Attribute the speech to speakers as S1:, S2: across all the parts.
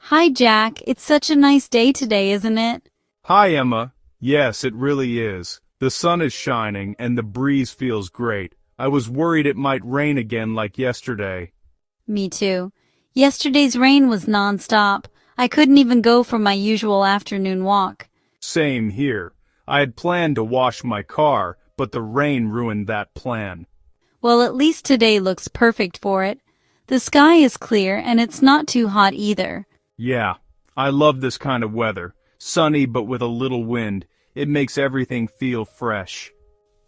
S1: Hi, Jack. It's such a nice day today, isn't it?
S2: Hi, Emma. Yes, it really is. The sun is shining and the breeze feels great. I was worried it might rain again like yesterday.
S1: Me too. Yesterday's rain was nonstop. I couldn't even go for my usual afternoon walk.
S2: Same here. I had planned to wash my car, but the rain ruined that plan.
S1: Well, at least today looks perfect for it. The sky is clear and it's not too hot either.
S2: Yeah, I love this kind of weather. Sunny but with a little wind. It makes everything feel fresh.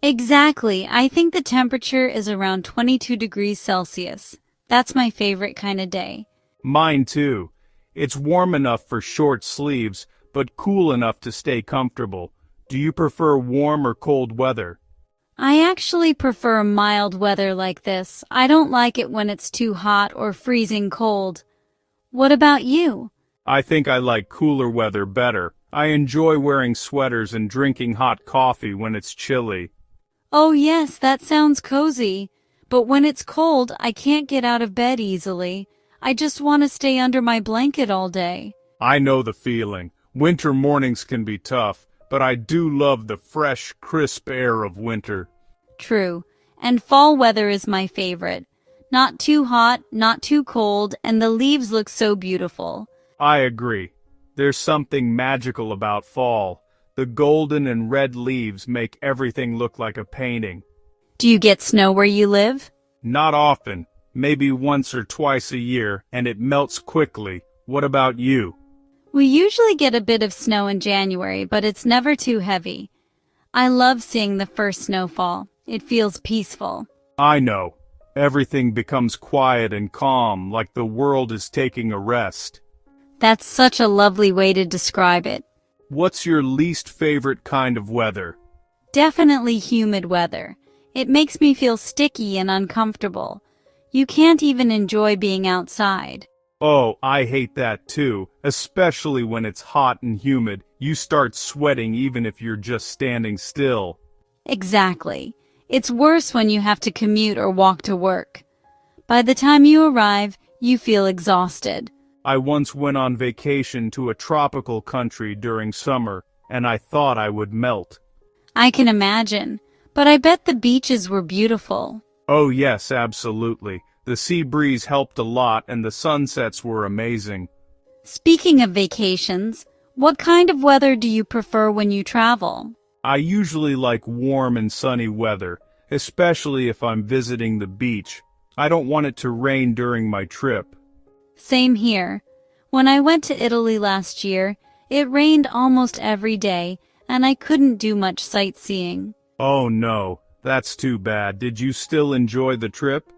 S1: Exactly. I think the temperature is around 22 degrees Celsius. That's my favorite kind of day.
S2: Mine too. It's warm enough for short sleeves, but cool enough to stay comfortable. Do you prefer warm or cold weather?
S1: I actually prefer mild weather like this. I don't like it when it's too hot or freezing cold. What about you?
S2: I think I like cooler weather better. I enjoy wearing sweaters and drinking hot coffee when it's chilly.
S1: Oh yes, that sounds cozy. But when it's cold, I can't get out of bed easily. I just want to stay under my blanket all day.
S2: I know the feeling. Winter mornings can be tough, but I do love the fresh, crisp air of winter.
S1: True. And fall weather is my favorite. Not too hot, not too cold, and the leaves look so beautiful.
S2: I agree. There's something magical about fall. The golden and red leaves make everything look like a painting.
S1: Do you get snow where you live?
S2: Not often, maybe once or twice a year, and it melts quickly. What about you?
S1: We usually get a bit of snow in January, but it's never too heavy. I love seeing the first snowfall. It feels peaceful.
S2: I know. Everything becomes quiet and calm, like the world is taking a rest.
S1: That's such a lovely way to describe it.
S2: What's your least favorite kind of weather?
S1: Definitely humid weather. It makes me feel sticky and uncomfortable. You can't even enjoy being outside.
S2: Oh, I hate that too, especially when it's hot and humid. You start sweating even if you're just standing still.
S1: Exactly. It's worse when you have to commute or walk to work. By the time you arrive, you feel exhausted.
S2: I once went on vacation to a tropical country during summer, and I thought I would melt.
S1: I can imagine, but I bet the beaches were beautiful.
S2: Oh yes, absolutely. The sea breeze helped a lot and the sunsets were amazing.
S1: Speaking of vacations, what kind of weather do you prefer when you travel?
S2: I usually like warm and sunny weather, especially if I'm visiting the beach. I don't want it to rain during my trip.
S1: Same here. When I went to Italy last year, it rained almost every day, and I couldn't do much sightseeing.
S2: Oh no, that's too bad. Did you still enjoy the trip?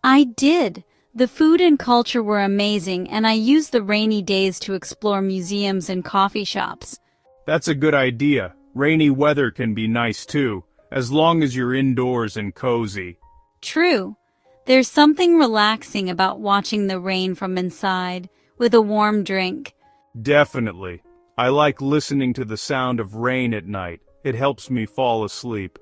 S1: I did. The food and culture were amazing, and I used the rainy days to explore museums and coffee shops.
S2: That's a good idea. Rainy weather can be nice too, as long as you're indoors and cozy.
S1: True. There's something relaxing about watching the rain from inside, with a warm drink.
S2: Definitely. I like listening to the sound of rain at night. It helps me fall asleep.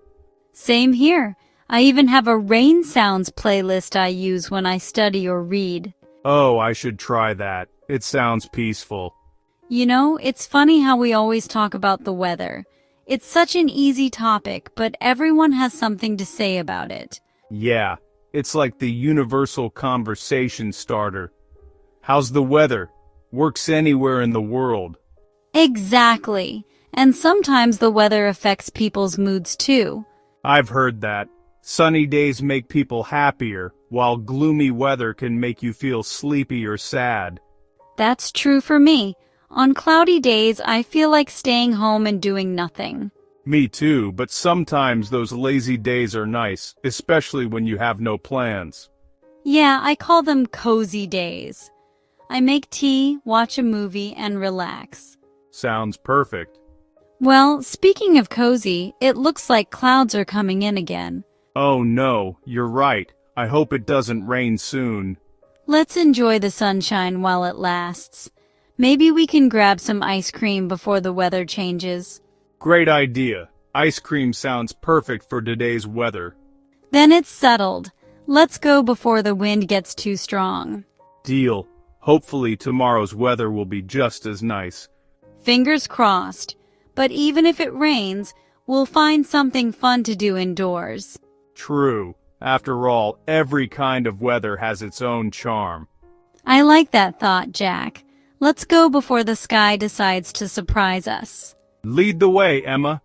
S1: Same here. I even have a rain sounds playlist I use when I study or read.
S2: Oh, I should try that. It sounds peaceful.
S1: You know, it's funny how we always talk about the weather. It's such an easy topic, but everyone has something to say about it.
S2: Yeah, it's like the universal conversation starter. How's the weather? Works anywhere in the world.
S1: Exactly. And sometimes the weather affects people's moods too.
S2: I've heard that. Sunny days make people happier, while gloomy weather can make you feel sleepy or sad.
S1: That's true for me. On cloudy days, I feel like staying home and doing nothing.
S2: Me too, but sometimes those lazy days are nice, especially when you have no plans.
S1: Yeah, I call them cozy days. I make tea, watch a movie, and relax.
S2: Sounds perfect.
S1: Well, speaking of cozy, it looks like clouds are coming in again.
S2: Oh no, you're right. I hope it doesn't rain soon.
S1: Let's enjoy the sunshine while it lasts. Maybe we can grab some ice cream before the weather changes.
S2: Great idea. Ice cream sounds perfect for today's weather.
S1: Then it's settled. Let's go before the wind gets too strong.
S2: Deal. Hopefully tomorrow's weather will be just as nice.
S1: Fingers crossed. But even if it rains, we'll find something fun to do indoors.
S2: True. After all, every kind of weather has its own charm.
S1: I like that thought, Jack. Let's go before the sky decides to surprise us.
S2: Lead the way, Emma.